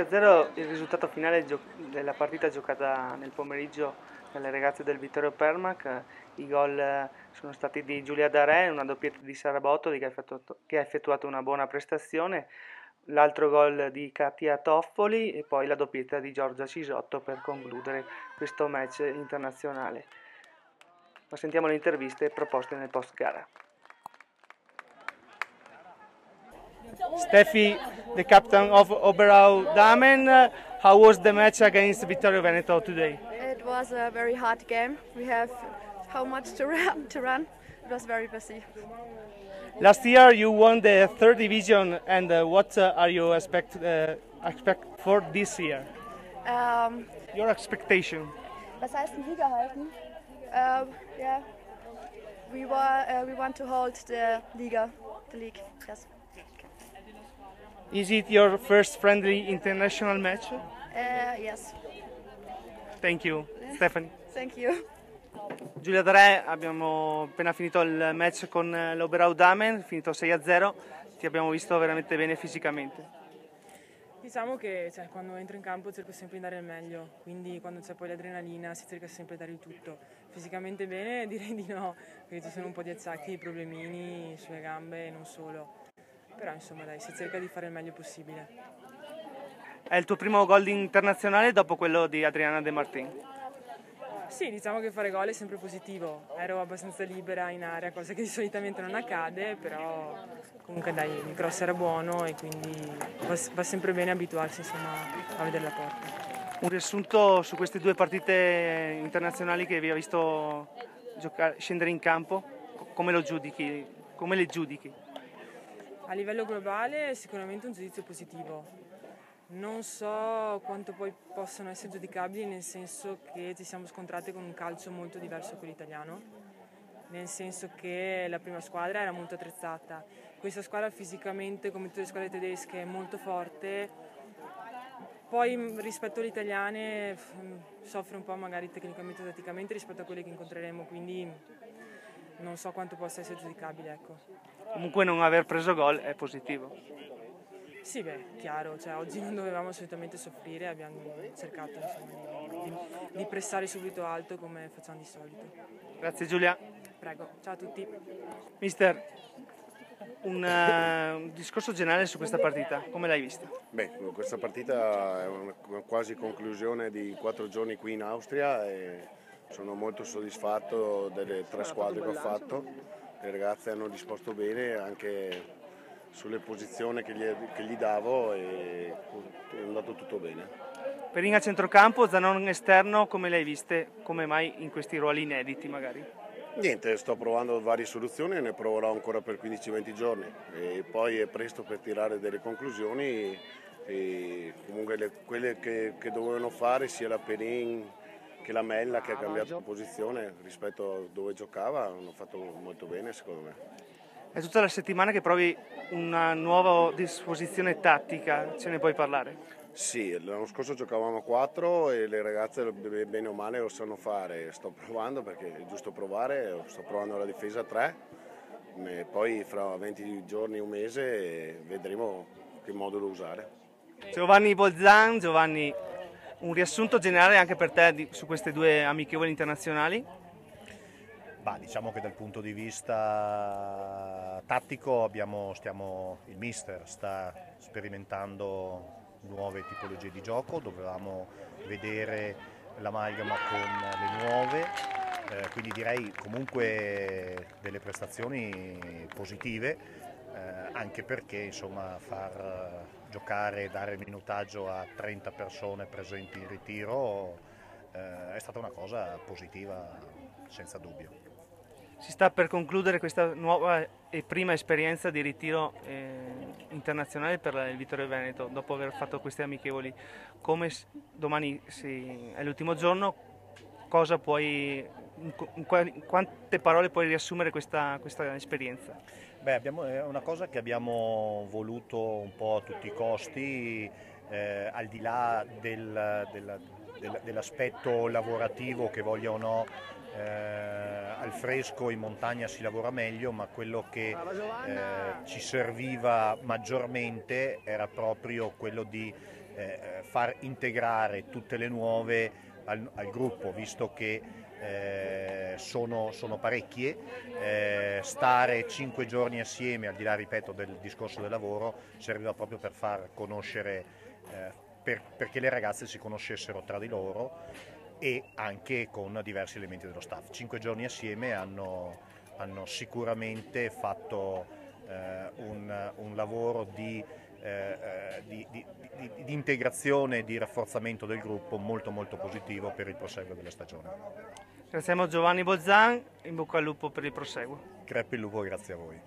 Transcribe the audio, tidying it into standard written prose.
6-0 il risultato finale della partita giocata nel pomeriggio dalle ragazze del Vittorio Permac. I gol sono stati di Giulia Darè, una doppietta di Sara Bottoli che ha effettuato una buona prestazione, l'altro gol di Katia Toffoli e poi la doppietta di Giorgia Cisotto per concludere questo match internazionale. Ma sentiamo le interviste proposte nel post gara. Steffi, the captain of Oberau Damen, how was the match against Vittorio Veneto today? It was a very hard game. We have how much to run. It was very busy. Last year you won the third division, and what are you expect for this year? Your expectation? Was heißt ein Liga halten? Yeah. We want to hold the Liga, the league. Yes. Is it your first friendly international match? Yes. Thank you, Stephanie. Thank you. Giulia Darè, abbiamo appena finito il match con l'Oberau Damen, finito 6-0, ti abbiamo visto veramente bene fisicamente. Diciamo che quando entro in campo cerco sempre di dare il meglio, quindi quando c'è poi l'adrenalina si cerca sempre di dare il tutto. Fisicamente bene direi di no, perché ci sono un po' di acciacchi, problemini sulle gambe e non solo. Però insomma dai, si cerca di fare il meglio possibile. È il tuo primo gol internazionale dopo quello di Adriana De Martin? Sì, diciamo che fare gol è sempre positivo. Ero abbastanza libera in area, cosa che solitamente non accade, però comunque dai, il cross era buono e quindi va sempre bene abituarsi insomma, a vedere la porta. Un riassunto su queste due partite internazionali che vi ha visto scendere in campo, come lo giudichi? Come le giudichi? A livello globale è sicuramente un giudizio positivo. Non so quanto poi possano essere giudicabili, nel senso che ci siamo scontrate con un calcio molto diverso da quello italiano, nel senso che la prima squadra era molto attrezzata. Questa squadra fisicamente, come tutte le squadre tedesche, è molto forte, poi rispetto alle italiane soffre un po' magari tecnicamente e tatticamente rispetto a quelle che incontreremo, quindi non so quanto possa essere giudicabile. Ecco. Comunque non aver preso gol è positivo. Sì, chiaro, oggi non dovevamo assolutamente soffrire, abbiamo cercato insomma, di pressare subito alto come facciamo di solito. Grazie Giulia. Prego, ciao a tutti. Mister, un discorso generale su questa partita, come l'hai vista? Beh, questa partita è una quasi conclusione di 4 giorni qui in Austria e sono molto soddisfatto delle 3 squadre che ho fatto. Le ragazze hanno risposto bene anche sulle posizioni che gli davo e è andato tutto bene. Perina centrocampo, Zanon esterno, come le hai viste? Come mai in questi ruoli inediti magari? Niente, sto provando varie soluzioni e ne proverò ancora per 15-20 giorni e poi è presto per tirare delle conclusioni e comunque quelle che dovevano fare sia la Perin che la Mella che ha cambiato posizione rispetto a dove giocava hanno fatto molto bene secondo me. È tutta la settimana che provi una nuova disposizione tattica, ce ne puoi parlare? Sì, l'anno scorso giocavamo a 4 e le ragazze bene o male lo sanno fare, sto provando perché è giusto provare, sto provando la difesa a 3 e poi fra 20 giorni, un mese vedremo che modulo usare. Giovanni Bolzan, Giovanni, un riassunto generale anche per te su queste due amichevoli internazionali? Diciamo che dal punto di vista tattico il mister sta sperimentando nuove tipologie di gioco, dovevamo vedere l'amalgama con le nuove, quindi direi comunque delle prestazioni positive, anche perché insomma far giocare e dare minutaggio a 30 persone presenti in ritiro è stata una cosa positiva senza dubbio. Si sta per concludere questa nuova e prima esperienza di ritiro internazionale per il Vittorio Veneto, dopo aver fatto queste amichevoli. Come domani è l'ultimo giorno, cosa puoi, in quante parole puoi riassumere questa esperienza? È una cosa che abbiamo voluto un po' a tutti i costi, al di là dell'aspetto lavorativo che voglia o no. Al fresco in montagna si lavora meglio, ma quello che ci serviva maggiormente era proprio quello di far integrare tutte le nuove al gruppo, visto che sono parecchie, stare 5 giorni assieme, al di là, ripeto, del discorso del lavoro, serviva proprio per far conoscere, perché le ragazze si conoscessero tra di loro e anche con diversi elementi dello staff. 5 giorni assieme hanno sicuramente fatto un lavoro di integrazione e di rafforzamento del gruppo molto positivo per il proseguo della stagione. Ringraziamo Giovanni Bolzan, in bocca al lupo per il proseguo. Crepi il lupo, grazie a voi.